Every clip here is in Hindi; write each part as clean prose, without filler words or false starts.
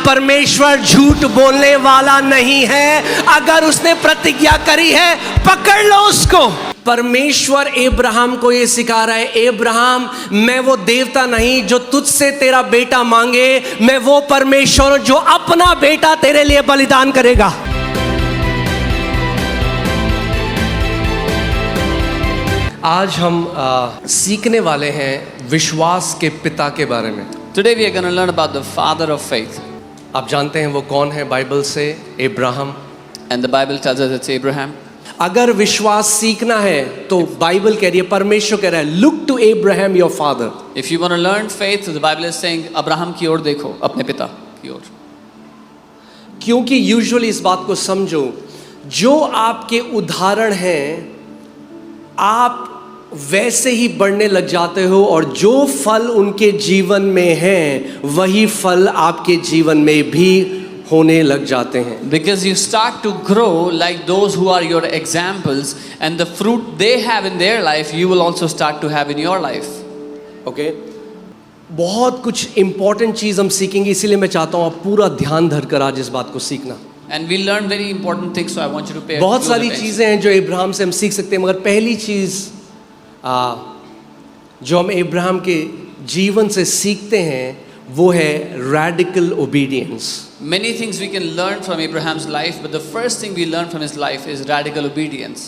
परमेश्वर झूठ बोलने वाला नहीं है। अगर उसने प्रतिज्ञा करी है, पकड़ लो उसको। परमेश्वर अब्राहम को ये सिखा रहा है, अब्राहम मैं वो देवता नहीं जो तुझसे तेरा बेटा मांगे, मैं वो परमेश्वर जो अपना बेटा तेरे लिए बलिदान करेगा। आज हम सीखने वाले हैं विश्वास के पिता के बारे में। Today we are going to learn about the father of faith. आप जानते हैं वो कौन है बाइबल से? Abraham. And the Bible tells us it's Abraham. अगर विश्वास सीखना है तो बाइबल कह रही है, परमेश्वर कह रहा है, look to Abraham your father. If you want to learn faith, the Bible is saying Abraham की ओर देखो, अपने पिता की ओर। क्योंकि यूजुअली इस बात को समझो, जो आपके उदाहरण हैं आप वैसे ही बढ़ने लग जाते हो, और जो फल उनके जीवन में हैं वही फल आपके जीवन में भी होने लग जाते हैं। Because you start to grow like those who are your examples, and the fruit they have in their life, you will also start to have in your life. Okay, बहुत कुछ इंपॉर्टेंट चीज हम सीखेंगे, इसीलिए मैं चाहता हूँ आप पूरा ध्यान धरकर आज इस बात को सीखना। And we learn very important things, so I want you to pay बहुत close सारी attention. चीजें हैं जो अब्राहम से हम सीख सकते हैं, मगर पहली चीज जो हम अब्राहम के जीवन से सीखते हैं वो है radical obedience. Many things we can learn from Abraham's life, but the first thing we learn from his life is radical obedience.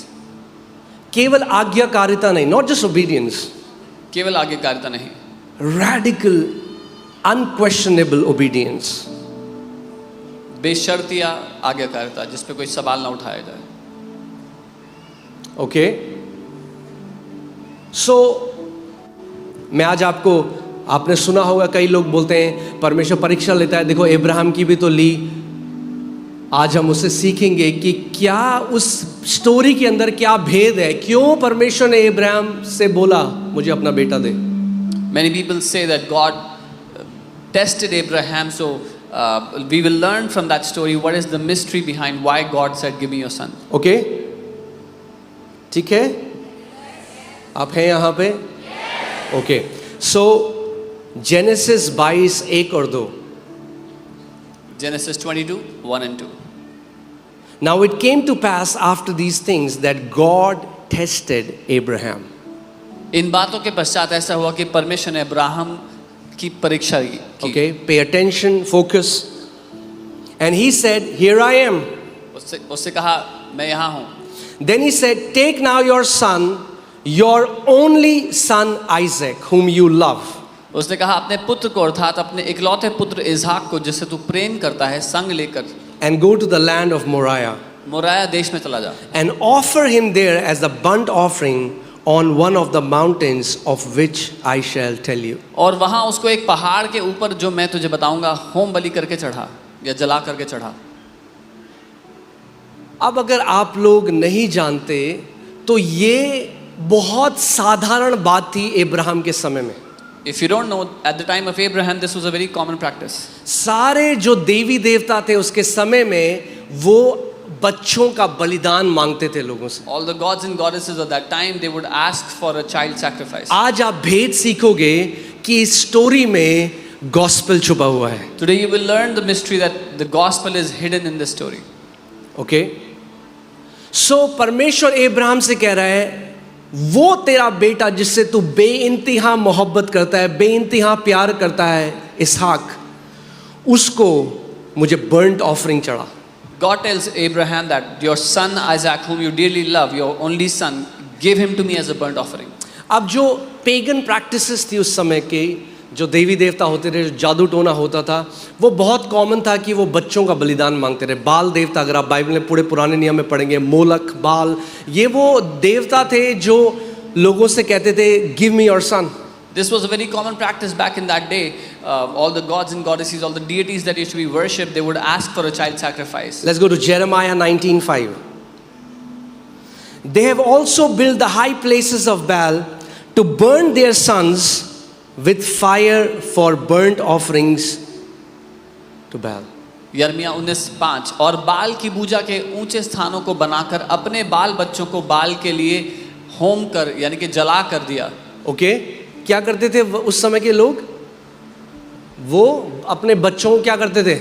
केवल आज्ञाकारिता नहीं, नॉट जस्ट ओबीडियंस, केवल आज्ञाकारिता नहीं, रैडिकल अनक्वेश्चनेबल ओबीडियंस। बेशर्तिया आज्ञाकारिता जिस पे कोई सवाल ना उठाया जाए। ओके, सो मैं आज आपको, आपने सुना होगा कई लोग बोलते हैं परमेश्वर परीक्षा लेता है, देखो अब्राहम की भी तो ली। आज हम उससे सीखेंगे कि क्या उस स्टोरी के अंदर क्या भेद है, क्यों परमेश्वर ने अब्राहम से बोला मुझे अपना बेटा दे। Many people say that God tested Abraham, so we will learn from that story what is the mystery behind why God said give me your son. Okay, ठीक है, आप हैं यहाँ पे? ओके, सो जेनेसिस 22 1 और 2। Genesis 22 1 and 2. Now it came to pass after these things that God tested Abraham. इन बातों के पश्चात ऐसा हुआ कि परमेश्वर ने अब्राहम की परीक्षा की। Okay, pay attention, focus. And he said, here I am. उससे कहा मैं यहाँ हूँ। Then he said, take now your son, your only son Isaac, whom you love. उसने कहा अपने पुत्र को, अर्थात अपने इकलौते पुत्र इसहाक को जिससे तू प्रेम करता है, संग लेकर And go to the land of Moriah. Moraya देश में चला जा। And offer him there as a burnt offering on one of the mountains of which I shall tell you. और वहाँ उसको एक पहाड़ के ऊपर जो मैं तुझे बताऊंगा होम बलि करके चढ़ा या जला करके चढ़ा। अब अगर आप लोग नहीं जानते तो ये बहुत साधारण बात थी अब्राहम के समय में। If you don't know, at the time of Abraham, this was a very common practice. सारे जो देवी देवता थे उसके समय में वो बच्चों का बलिदान मांगते थे लोगों से। All the gods and goddesses of that time, they would ask for a child sacrifice. आज आप भेद सीखोगे कि इस स्टोरी में गॉस्पेल छुपा हुआ है। Today you will learn the mystery that the gospel is hidden in this story. Okay, so परमेश्वर अब्राहम से कह रहा है वो तेरा बेटा जिससे तू बेइंतहा मोहब्बत करता है, बेइंतहा प्यार करता है, इसहाक, उसको मुझे बर्न्ट ऑफरिंग चढ़ा। God tells Abraham that your son Isaac, whom you dearly love, your only son, give him to me as a burnt offering. अब जो पेगन प्रैक्टिसेस थी उस समय के, जो देवी देवता होते थे, जो जादू टोना होता था, वो बहुत कॉमन था कि वो बच्चों का बलिदान मांगते रहे। बाल देवता, अगर आप बाइबल में पूरे पुराने नियम में पढ़ेंगे, मोलक, बाल, ये वो देवता थे जो लोगों से कहते थे give me your son. This was a very common practice back in that day. All the gods and goddesses, all the deities that used to be worshipped, they would ask for a child sacrifice. Let's go to Jeremiah 19:5. They have also built the high places of Baal to burn their sons with fire for burnt offerings to Baal. यर्मिया 19:5। और बाल की पूजा के ऊंचे स्थानों को बनाकर अपने बाल बच्चों को बाल के लिए होम कर यानी कि जला कर दिया। ओके, क्या करते थे उस समय के लोग? वो अपने बच्चों को क्या करते थे?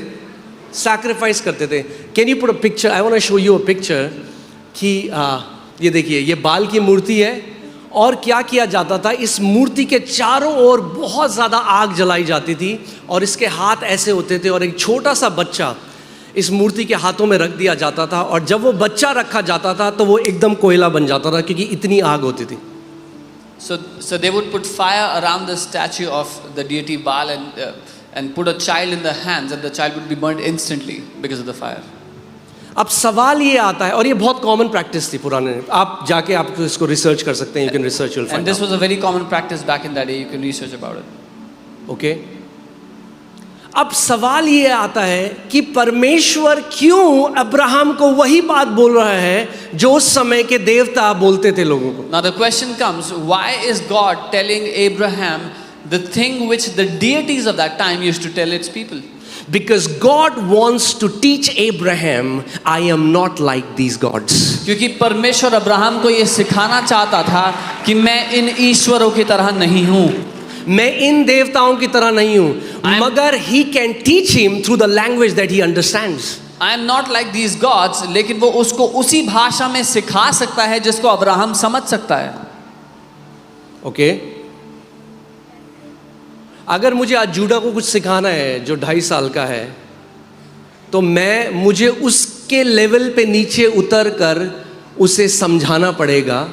सैक्रिफाइस करते थे. Can you put a picture? I want to show you a picture कि ये देखिए, ये बाल की मूर्ति है. और क्या किया जाता था, इस मूर्ति के चारों ओर बहुत ज़्यादा आग जलाई जाती थी और इसके हाथ ऐसे होते थे, और एक छोटा सा बच्चा इस मूर्ति के हाथों में रख दिया जाता था, और जब वो बच्चा रखा जाता था तो वो एकदम कोयला बन जाता था क्योंकि इतनी आग होती थी. So they would put fire around the statue of the deity Baal and put a child in the hands, and the child would be burnt instantly because of the fire. अब सवाल ये आता है, और ये बहुत कॉमन प्रैक्टिस थी पुराने, आप जाके आप इसको रिसर्च कर सकते हैं. You can research, you'll And find this out. was a very common practice back in that day. You can research about it. Okay. अब सवाल ये आता है कि परमेश्वर क्यों अब्राहम को वही बात बोल रहा है जो उस समय के देवता बोलते थे लोगों को. Now the question comes, why is God telling Abraham the thing which the deities of that time used to tell its people? Because God wants to teach Abraham, I am not like these gods. क्योंकि परमेश्वर अब्राहम को ये सिखाना चाहता था कि मैं इन ईश्वरों की तरह नहीं हूँ, मैं इन देवताओं की तरह नहीं हूँ, मगर he can teach him through the language that he understands. I am not like these gods, लेकिन वो उसको उसी भाषा में सिखा सकता है जिसको अब्राहम समझ सकता है. ओके. अगर मुझे आज जूडा को कुछ सिखाना है जो 2.5 साल का है, तो मुझे उसके लेवल पे नीचे उतर कर उसे समझाना पड़ेगा.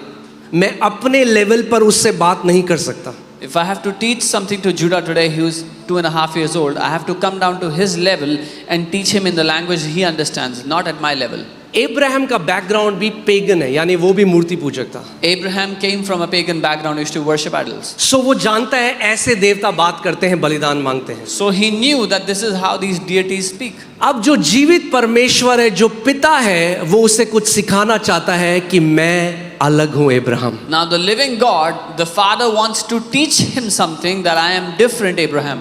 मैं अपने लेवल पर उससे बात नहीं कर सकता. If I have to teach something to Judah today, who's 2.5 years old, I have to come down to his level and teach him in the language he understands, not at my level. Abraham का बैकग्राउंड भी पेगन है, यानी वो भी मूर्ति पूजक था. Abraham came from a pagan background, used to worship idols. सो वो जानता है ऐसे देवता बात करते हैं, बलिदान मांगते हैं. So he knew that this is how these deities speak. अब जो जीवित परमेश्वर है, जो पिता है, वो उसे कुछ सिखाना चाहता है कि मैं अलग हूं Abraham. Now the living God, the Father wants to teach him something, that I am different, Abraham.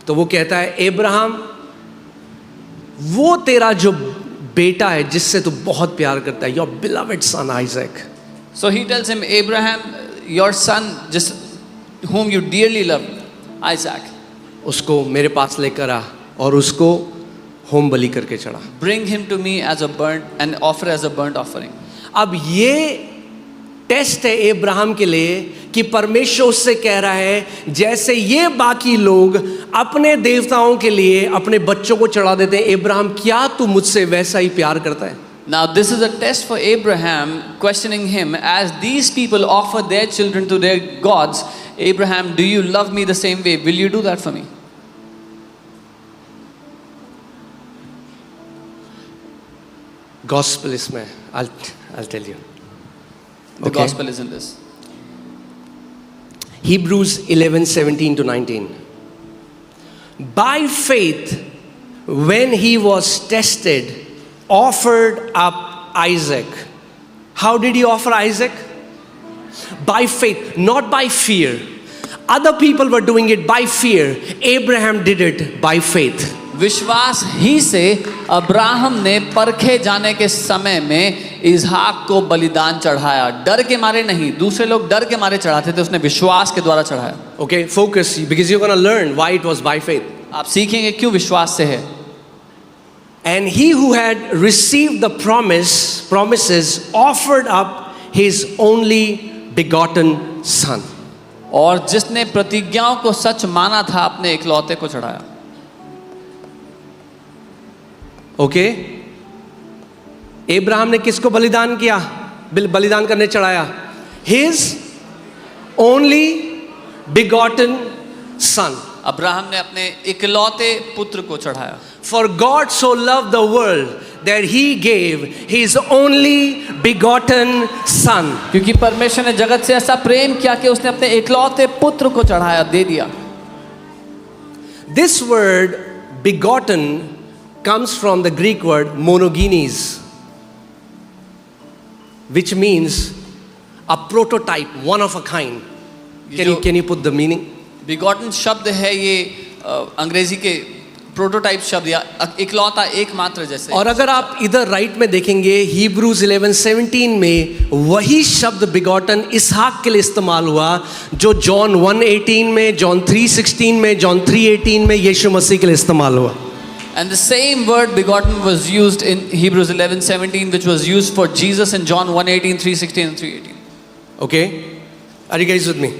तो वो कहता है, अब्राहम, वो तेरा जो बेटा है जिससे तू बहुत प्यार करता है, your beloved son Isaac. So he tells him, Abraham, your son, just whom you dearly love, Isaac, उसको मेरे पास लेकर आ और उसको होम बलि करके चढ़ा. bring him to me as a burnt and offer as a burnt offering. अब ये टेस्ट है अब्राहम के लिए कि परमेश्वर उससे कह रहा है, जैसे ये बाकी लोग अपने देवताओं के लिए अपने बच्चों को चढ़ा देते हैं, अब्राहम क्या तू मुझसे वैसा ही प्यार करता है? Now this is a test for Abraham, questioning him, as these people offer their children to their gods. Abraham, do you love me the same way? Will you do that for me? Gospel इसमें, I'll tell you. The Okay. gospel is in this. Hebrews 11:17 to 19. By faith, when he was tested, offered up Isaac. How did he offer Isaac? By faith, not by fear. Other people were doing it by fear. Abraham did it by faith. विश्वास ही से अब्राहम ने परखे जाने के समय में इसहाक को बलिदान चढ़ाया. डर के मारे नहीं, दूसरे लोग डर के मारे चढ़ाते थे, उसने विश्वास के द्वारा चढ़ाया. Okay, focus, because you're going to learn why it was by faith. आप सीखेंगे क्यों विश्वास से है. And he who had received the promises offered up his only begotten son. और जिसने प्रतिज्ञाओं को सच माना था, अपने इकलौते को चढ़ाया. ओके. अब्राहम ने किसको बलिदान किया, बलिदान करने चढ़ाया? His only begotten son. Abraham ने अपने इकलौते पुत्र को चढ़ाया. For God so love the world that he gave his only begotten son. क्योंकि परमेश्वर ने जगत से ऐसा प्रेम किया कि उसने अपने इकलौते पुत्र को चढ़ाया, दे दिया. This word begotten comes from the Greek word monogenes, which means a prototype, one of a kind. Can you put the meaning? begotten शब्द है ये अंग्रेजी के प्रोटोटाइप शब्द या इकलौता एकमात्र जैसे। और अगर आप इधर राइट में देखेंगे Hebrews 11:17 में वही शब्द बिगॉटन इसहाक के लिए इस्तेमाल हुआ जो जॉन 1:18 में, जॉन 3:16 में, जॉन 3:18 में यीशु मसीह के लिए इस्तेमाल हुआ। And the same word begotten was used in Hebrews 11:17, which was used for Jesus in John 1:18, 3:16 and 3:18. Okay? Are you guys with me?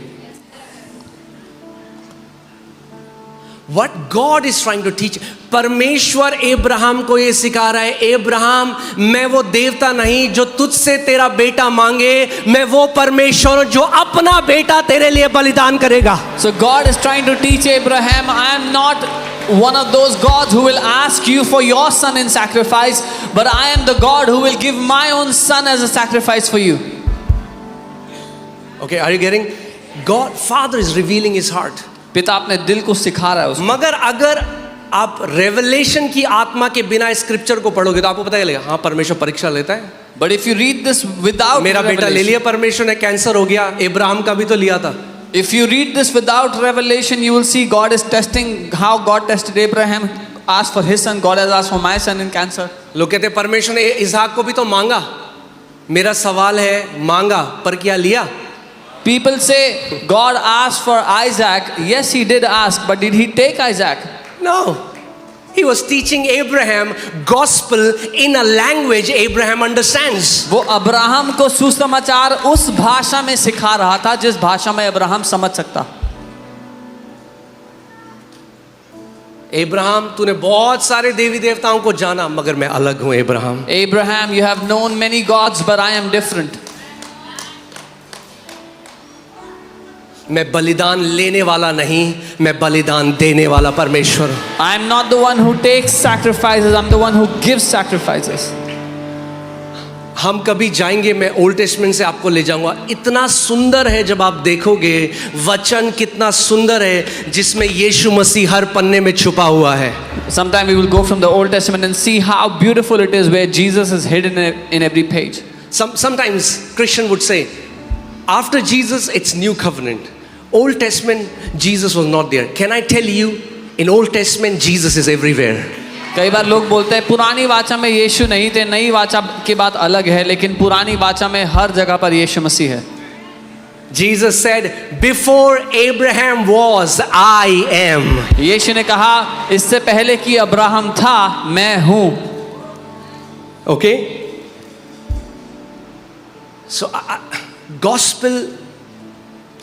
What God is trying to teach, परमेश्वर एब्राहम को ये सिखा रहा है, एब्राहम मैं वो देवता नहीं जो तुझसे तेरा बेटा मांगे, मैं वो परमेश्वर जो अपना बेटा तेरे लिए बलिदान करेगा। So God is trying to teach Abraham, I am not one of those gods who will ask you for your son in sacrifice, but I am the God who will give my own son as a sacrifice for you. Okay, are you getting? God, Father is revealing his heart. पिता अपने दिल को सिखा रहा है उसको। मगर अगर आप रेवलेशन की आत्मा के बिना स्क्रिप्चर को पढ़ोगे तो आपको पता चलेगा हाँ परमेश्वर परीक्षा लेता है। But if you read this without मेरा बेटा ले लिया परमेश्वर ने, कैंसर हो गया, इब्राहिम का भी तो लिया था। If you read this without revelation, you will see God is testing how God tested Abraham, asked for his son, God has asked for my son in cancer. लोग कहते हैं परमेश्वर ने इसहाक को भी तो मांगा। मेरा सवाल है मांगा पर क्या लिया? People say God asked for Isaac. Yes, he did ask, but did he take Isaac? No. He was teaching Abraham gospel in a language Abraham understands. वो अब्राहम को सुसमाचार उस भाषा में सिखा रहा था जिस भाषा में अब्राहम समझ सकता। Abraham, तूने बहुत सारे देवी देवताओं को जाना मगर मैं अलग हूँ Abraham. Abraham, you have known many gods, but I am different. मैं बलिदान लेने वाला नहीं, मैं बलिदान देने वाला परमेश्वर हूँ। I am not the one who takes sacrifices, I'm the one who gives sacrifices. हम कभी जाएंगे, मैं ओल्ड टेस्टमेंट से आपको ले जाऊंगा। इतना सुंदर है जब आप देखोगे वचन कितना सुंदर है जिसमें यीशु मसीह हर पन्ने में छुपा हुआ है। Sometime we will go from the Old Testament and see how beautiful it is where Jesus is hidden in every page. Sometimes Christian would say, after Jesus it's new covenant. Old Testament Jesus was not there. Can I tell you, in Old Testament Jesus is everywhere. कई बार लोग बोलते हैं पुरानी वाचा में यीशु नहीं थे, नई वाचा की बात अलग है, लेकिन पुरानी वाचा में हर जगह पर यीशु मसीह है। Jesus said, before Abraham was, I am. यीशु ने कहा इससे पहले कि अब्राहम था मैं हूँ। Okay? So gospel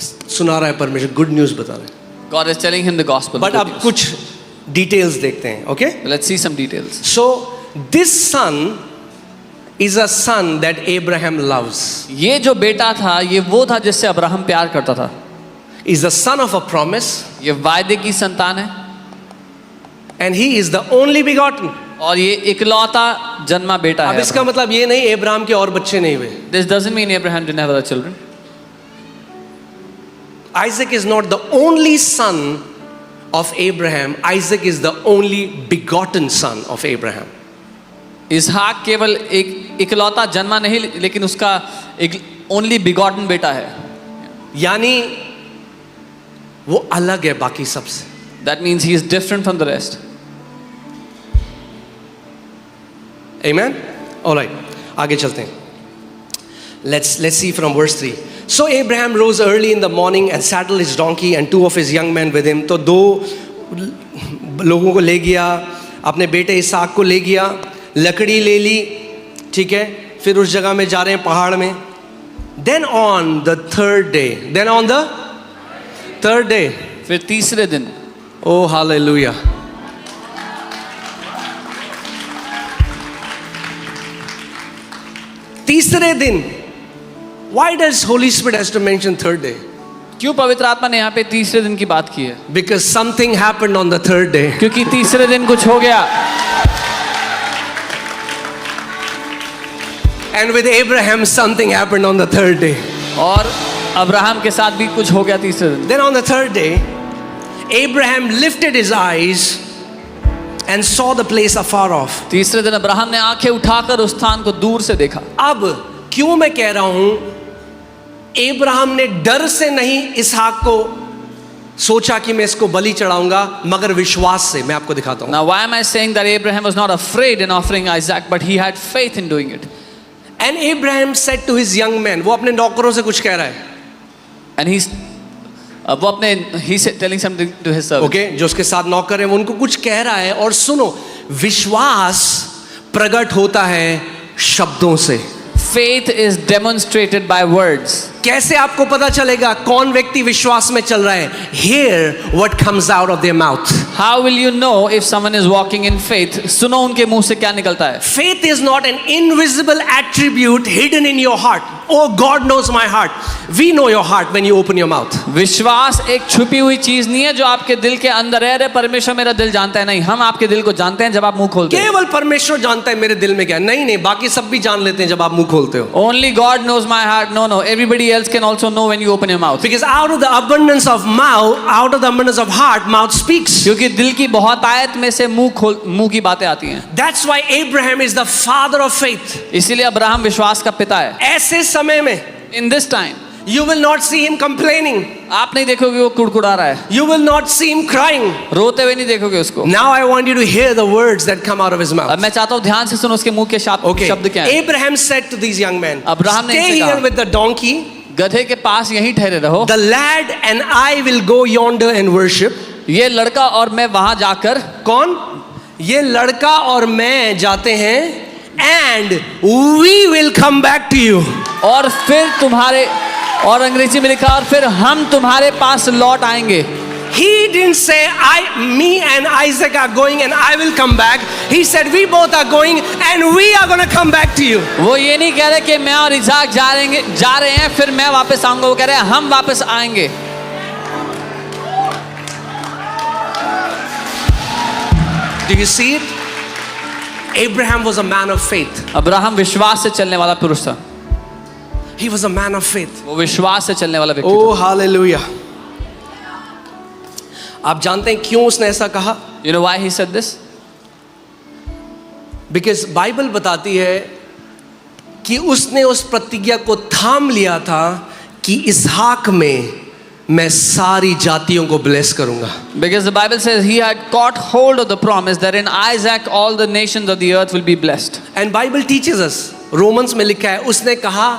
सुना रहा है परमेश्वर, गुड न्यूज़ बता रहे हैं। God is telling him the gospel. But अब कुछ डिटेल्स देखते हैं। Okay, let's see some details. So this son is a son that Abraham loves. ये जो बेटा था ये वो था जिससे अब्राहम प्यार करता था। Is the son of a promise, ये वायदे की संतान है। And he is the only begotten, और ये इकलौता जन्मा बेटा है। अब इसका मतलब ये नहीं एब्राहम के और बच्चे नहीं हुए। This doesn't mean Abraham didn't have other children. Isaac is not the only son of Abraham. Isaac is the only begotten son of Abraham. इसहाक केवल एक इकलौता जन्मा नहीं लेकिन उसका एक ओनली बिगॉटन बेटा है। यानी वो अलग है बाकी सबसे। That means he is different from the rest. Amen? All right. आगे चलते हैं। Let's see from verse 3. So Abraham rose early in the morning and saddled his donkey and 2 of his young men with him. तो 2 लोगों को ले गया, अपने बेटे इसहाक को ले गया, लकड़ी ले ली, ठीक है, फिर उस जगह में जा रहे हैं पहाड़ में। Then on the third day, फिर तीसरे दिन, oh hallelujah, तीसरे दिन। Why does Holy Spirit has to mention third day? क्यों पवित्र आत्मा ने यहाँ पे तीसरे दिन की बात की है? Because something happened on the third day. क्योंकि तीसरे दिन कुछ हो गया। And with Abraham something happened on the third day. और अब्राहम के साथ भी कुछ हो गया तीसरे दिन। Then on the third day, Abraham lifted his eyes and saw the place afar off. तीसरे दिन अब्राहम ने आंखें उठाकर उस स्थान को दूर से देखा। अब क्यों मैं कह रहा हूं, अब्राहम ने डर से नहीं इसहाक को सोचा कि मैं इसको बलि चढ़ाऊंगा, मगर विश्वास से। मैं आपको दिखाता हूं। Now, why am I saying that Abraham was not afraid in offering Isaac, but he had faith in doing it? And Abraham said to his young men, वो अपने नौकरों से कुछ कह रहा है, And वो अपने he said telling something to his servant. Okay, जो उसके साथ नौकर है वो उनको कुछ कह रहा है। और सुनो, विश्वास प्रकट होता है शब्दों से। Faith is demonstrated by words. कैसे आपको पता चलेगा कौन व्यक्ति विश्वास में चल रहा है? Hear what comes out of their mouth. How will you know if someone is walking in faith? सुनो उनके मुंह से क्या निकलता है। Faith is not an invisible attribute hidden in your heart. Oh, God knows my heart. We know your heart when you open your mouth. विश्वास एक छुपी हुई चीज नहीं है जो आपके दिल के अंदर है। अरे परमेश्वर मेरा दिल जानता है, नहीं, हम आपके दिल को जानते हैं जब आप मुंह खोलते हैं। केवल परमेश्वर जानता है मेरे दिल में क्या है। नहीं नहीं, बाकी सब भी जान लेते हैं जब आप मुंह खोलते हो। Only God knows my heart. No, everybody else can also know when you open your mouth. Because out of the abundance of mouth, out of the abundance of heart, mouth speaks. क्योंकि दिल की बहुतायत में से मुंह की बातें आती हैं। That's why Abraham is the father of faith. इसीलिए अब्राहम विश्वास का पिता है। ऐसे समय में In this time, you will not see him complaining. आप नहीं देखोगे वो कुड़कुड़ा रहा है, You will not see him crying. रोते हुए नहीं देखोगे उसको। Now I want you to hear the words that come out of his mouth. अब मैं चाहता हूँ ध्यान से सुनो उसके मुंह के Okay. शब्द क्या है। Abraham said to these young men, Abraham ने stay इनसे here कहा, with the donkey. गधे के पास यहीं ठहरे रहो। The lad and I will go yonder and worship. ये लड़का और मैं वहां जाकर, कौन? ये लड़का और मैं जाते हैं, and we will come back to you. और फिर तुम्हारे, और अंग्रेजी में लिखा, और फिर हम तुम्हारे पास लौट आएंगे। He didn't say me and Isaac are going and I will come back. He said we both are going and we are going to come back to you. वो ये नहीं कह रहे कि मैं और इसाक जा रहे हैं फिर मैं वापस आऊंगा। वो कह रहे हैं हम वापस आएंगे। Do you see it? Abraham was a man of faith. Abraham विश्वास से चलने वाला पुरुष था। He was a man of faith. वो विश्वास से चलने वाला व्यक्ति Oh, hallelujah. आप जानते हैं क्यों उसने ऐसा कहा? You know why he said this? Because Bible बताती है कि उसने उस प्रतिज्ञा को थाम लिया था कि इसहाक में मैं सारी जातियों को ब्लेस करूंगा। Because the Bible says he had caught hold of the promise that in Isaac all the nations of the earth will be blessed. And Bible teaches us, Romans में लिखा है, उसने कहा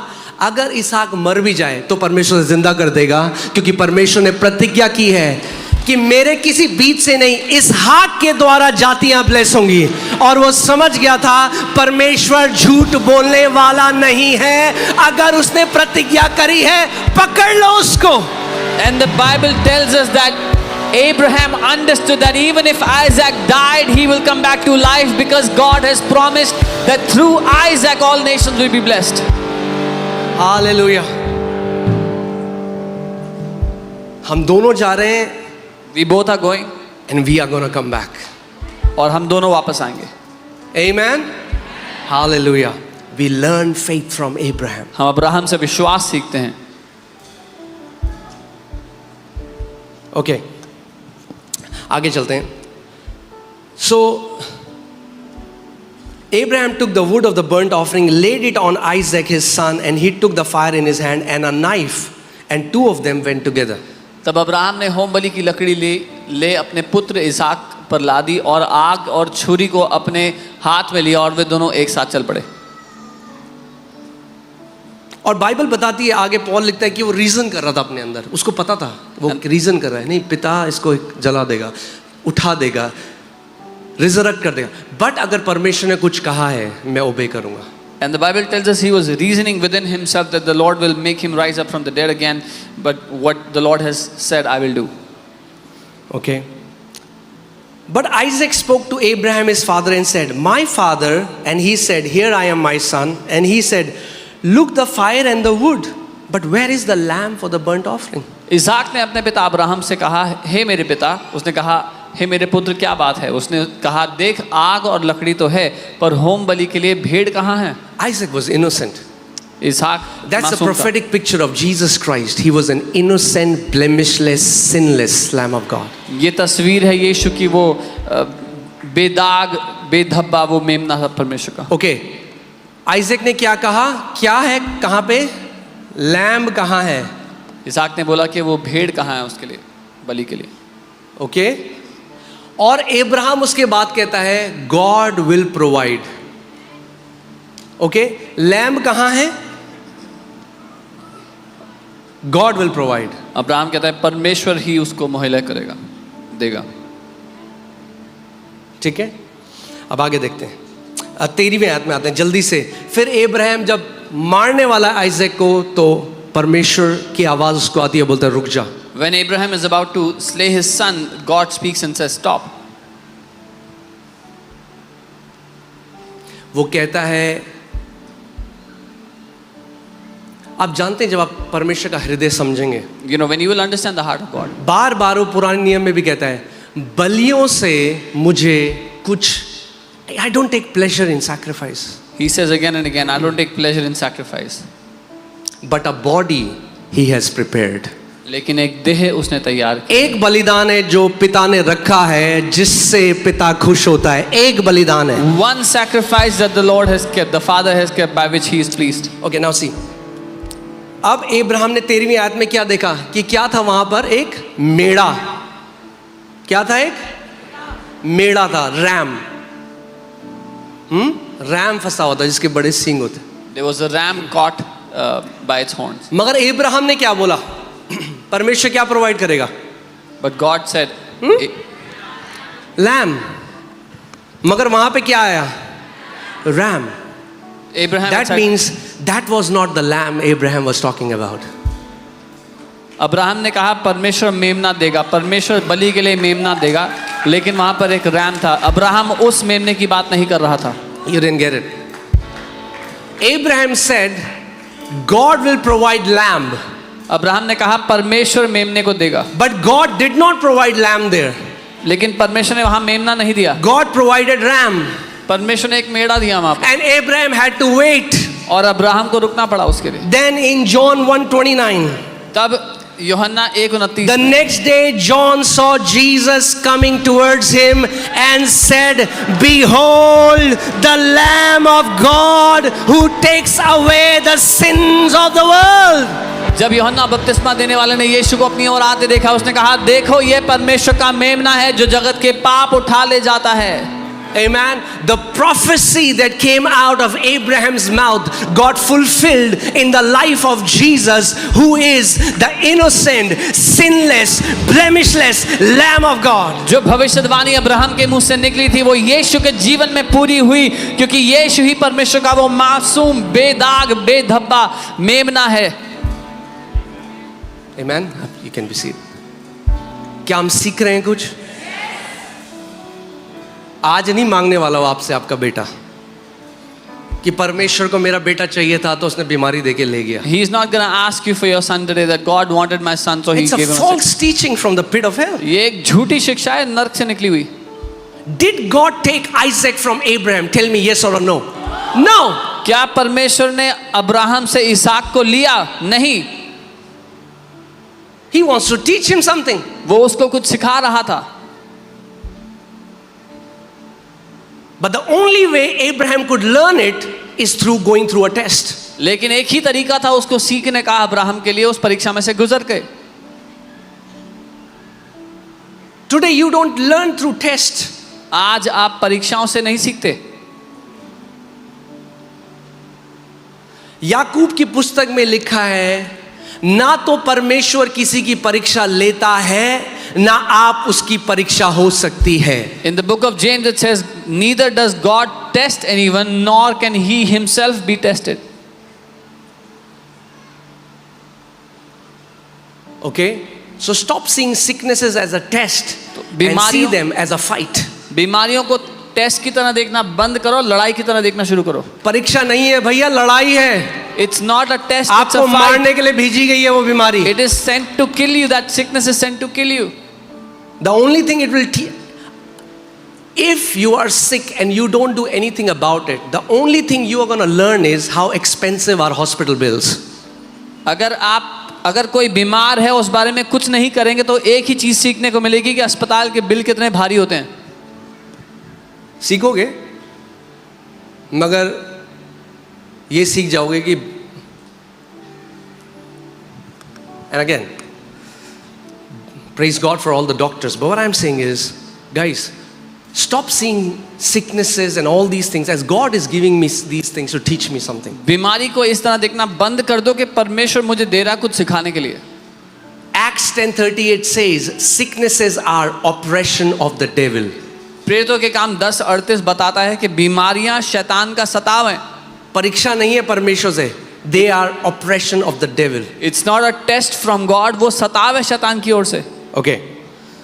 अगर इसहाक मर भी जाए तो परमेश्वर जिंदा कर देगा, क्योंकि परमेश्वर ने प्रतिज्ञा की है कि मेरे किसी बीज से नहीं, इसहाक के द्वारा जातियां ब्लेस होंगी। और वो समझ गया था परमेश्वर झूठ बोलने वाला नहीं है। अगर उसने प्रतिज्ञा करी है पकड़ लो उसको। And the Bible tells us that Abraham understood that even if Isaac died, he will come back to life because God has promised that through Isaac all nations will be blessed. Hallelujah. हम दोनों जा रहे हैं We both are going and we are going to come back. और हम दोनों वापस आएंगे। Amen. Hallelujah. We learn faith from Abraham. हम अब्राहम से विश्वास सीखते हैं। Okay. आगे चलते हैं। So Abraham took the wood of the burnt offering, laid it on Isaac his son, and he took the fire in his hand and a knife, and two of them went together. तब अब्राहम ने होम बलि की लकड़ी ले अपने पुत्र इसाक पर ला दी और आग और छुरी को अपने हाथ में लिया और वे दोनों एक साथ चल पड़े। और बाइबल बताती है, आगे पॉल लिखता है कि वो रीजन कर रहा था अपने अंदर, उसको पता था वो रीजन कर रहा है, नहीं पिता इसको जला देगा, उठा देगा, रिजरेक्ट कर देगा, बट अगर परमेश्वर ने कुछ कहा है मैं ओबे करूंगा। And the Bible tells us he was reasoning within himself that the Lord will make him rise up from the dead again, but what the Lord has said I will do. Okay. But Isaac spoke to Abraham his father and said, my father, and he said, here I am my son, and he said, look the fire and the wood, but where is the lamb for the burnt offering? Isaac ने अपने पिता अब्राहम से कहा, हे मेरे पिता। उसने कहा, हे मेरे पुत्र क्या बात है? उसने कहा, देख आग और लकड़ी तो है पर होम बलि के लिए भेड़ कहाँ है? Isaac was innocent. Isaac That's the मासूम था। prophetic picture of Jesus Christ. He was an innocent, blemishless, sinless Lamb of God. ये तस्वीर है यीशु की, वो बेदाग बेधब्बा वो मेमना था परमेश्वर का। Okay. Isaac ने क्या कहा? क्या है? कहाँ पे? लैम्ब कहाँ है? इसाक ने बोला कि वो भेड़ कहाँ है उसके लिए। बलि के लिए। ओके और अब्राहम उसके बाद कहता है God will provide. Okay lamb कहां है? God will provide. अब्राहम कहता है परमेश्वर ही उसको मुहैया करेगा, देगा। ठीक है अब आगे देखते हैं 13वें आयत में आते हैं जल्दी से। फिर अब्राहम जब मारने वाला आइजैक को तो परमेश्वर की आवाज उसको आती है, बोलता है रुक जा। When Abraham is about to slay his son, God speaks and says, "Stop." वो कहता है, आप जानते हैं जब आप परमेश्वर का हृदय समझेंगे, You know, when you will understand the heart of God, बार बार वो पुराने नियम में भी कहता है बलियों से मुझे कुछ, I don't take pleasure in sacrifice, he says again and again, "I don't take pleasure in sacrifice." but a body he has prepared. लेकिन एक देह उसने तैयार की। एक बलिदान है जो पिता ने रखा है जिससे पिता खुश होता है, एक बलिदान है। One sacrifice that the Lord has kept, the Father has kept, by which He is pleased. Okay now see, अब अब्राहम ने 13वीं आयत में क्या देखा कि क्या था वहां पर? एक मेढ़ा। क्या था? एक मेढ़ा था, रैम। रैम फंसा होता जिसके बड़े सींग होते। There was a ram caught by its horns. मगर अब्राहम ने क्या बोला? परमेश्वर क्या प्रोवाइड करेगा? But God said, lamb. मगर वहां पे क्या आया? Ram. Abraham That said, means that was not the lamb Abraham was talking about. Abraham ने कहा परमेश्वर मेमना देगा, परमेश्वर बलि के लिए मेमना देगा, लेकिन वहां पर एक रैम था। अब्राहम उस मेमने की बात नहीं कर रहा था। You didn't get it. Abraham said, God will provide lamb. Abraham ने कहा परमेश्वर मेमने को देगा, But God did not provide lamb there. लेकिन परमेश्वर ने वहां मेमना नहीं दिया। God provided ram. परमेश्वर ने एक मेढ़ा दिया वहां पर, And Abraham had to wait. और अब्राहम को रुकना पड़ा उसके लिए। Then in John 1:29, तब यूहन्ना 1:29, the next day John saw Jesus coming towards him and said, Behold the Lamb of God who takes away the sins of the world. जब यूहन्ना बपतिस्मा देने वाले ने यीशु को अपनी ओर आते देखा, उसने कहा देखो ये परमेश्वर का मेमना है जो जगत के पाप उठा ले जाता है। Amen. The prophecy that came out of Abraham's mouth got fulfilled in the life of Jesus, who is the innocent, sinless, blemishless Lamb of God. जो भविष्यवाणी अब्राहम के मुंह से निकली थी वो यीशु के जीवन में पूरी हुई, क्योंकि यीशु ही परमेश्वर का वो मासूम, बेदाग, बेधब्बा मेमना है। Amen. You can be seated. क्या हम सीख रहे हैं कुछ? आज नहीं मांगने वाला हूं आपसे आपका बेटा कि परमेश्वर को मेरा बेटा चाहिए था तो उसने बीमारी देके ले गया। He is not going to ask you for your son today that God wanted my son so he It's a gave him a false teaching from the pit of hell. ये एक झूठी शिक्षा है नरक से निकली हुई। Did God take Isaac from Abraham? Tell me yes or no. No. क्या परमेश्वर ने अब्राहम से इसहाक को लिया? नहीं। He wants to teach him something. वो उसको कुछ सिखा रहा था। But the only way Abraham could learn it is through going through a test. लेकिन एक ही तरीका था उसको सीखने का अब्राहम के लिए, उस परीक्षा में से गुजर गए। Today you don't learn through test. आज आप परीक्षाओं से नहीं सीखते। याकूब की पुस्तक में लिखा है ना तो परमेश्वर किसी की परीक्षा लेता है ना आप उसकी परीक्षा हो सकती है। In the book of James it says, neither does God test anyone, nor can he himself be tested. Okay? So stop seeing sicknesses as a test and बीमारियों- see them as a fight. बीमारियों को टेस्ट की तरह देखना बंद करो, लड़ाई की तरह देखना शुरू करो। परीक्षा नहीं है भैया, लड़ाई है। It's not a test, it's आपको a fight. मारने के लिए भेजी गई है वो बीमारी। It is sent to kill you. That sickness is sent to kill you. The only thing it will teach, if you are sick and you don't do anything about it, the only thing you are going to learn is how expensive are hospital bills. अगर कोई बीमार है उस बारे में कुछ नहीं करेंगे तो एक ही चीज सीखने को मिलेगी कि अस्पताल के बिल कितने भारी होते हैं। सीखोगे मगर ये सीख जाओगे कि and again Praise God for all the doctors. But what I'm saying is, guys, stop seeing sicknesses and all these things as God is giving me these things to teach me something. बीमारी को इस तरह देखना बंद कर दो कि परमेश्वर मुझे दे रहा कुछ सिखाने के लिए. Acts 10:38 says, sicknesses are oppression of the devil. प्रेरितों के काम 10:38 बताता है कि बीमारियां शैतान का सताव है. परीक्षा नहीं है परमेश्वर से. They are oppression of the devil. It's not a test from God. वो सताव है शैतान की ओर से. Okay.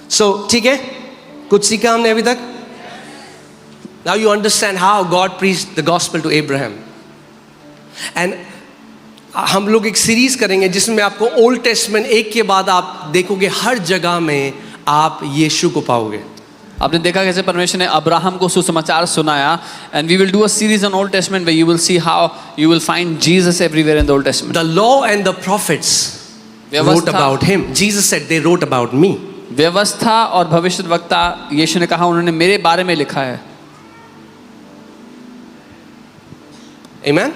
So, ठीक है? कुछ सीखा हमने अभी तक? Now you understand how God preached the gospel to Abraham. And हम लोग एक सीरीज करेंगे जिसमें आपको ओल्ड टेस्टमेंट एक के बाद आप देखोगे हर जगह में आप यीशु को पाओगे. आपने देखा कैसे परमेश्वर ने अब्राहम को सुसमाचार सुनाया. And we will do a series on Old Testament where you will see how you will find Jesus everywhere in the Old Testament. The law and the prophets wrote about him. Jesus said they wrote about me. व्यवस्था और भविष्यद्वक्ता यीशु ने कहा उन्होंने मेरे बारे में लिखा है. Amen.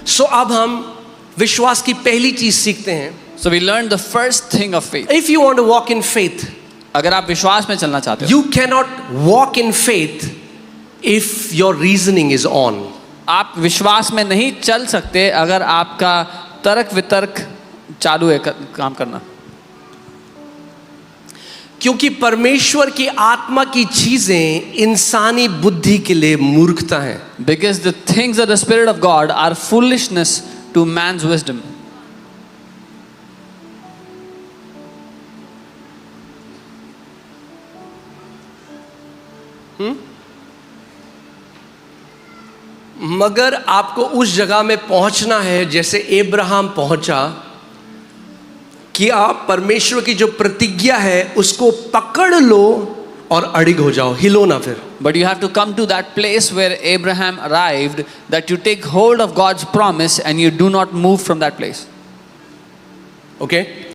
So अब हम विश्वास की पहली चीज सीखते हैं. So we learned the first thing of faith. If you want to walk in faith, अगर आप विश्वास में चलना चाहते हो, you cannot walk in faith if your reasoning is on. आप विश्वास में नहीं चल सकते अगर आपका तर्क वितर्क चालू है काम करना. क्योंकि परमेश्वर की आत्मा की चीजें इंसानी बुद्धि के लिए मूर्खता है. Because the things of the Spirit of God are foolishness to man's wisdom. मगर आपको उस जगह में पहुंचना है जैसे अब्राहम पहुंचा कि आप परमेश्वर की जो प्रतिज्ञा है उसको पकड़ लो और अड़िग हो जाओ, हिलो ना फिर. But you have to come to that place where Abraham arrived, that you take hold of God's promise and you do not move from that place. Okay?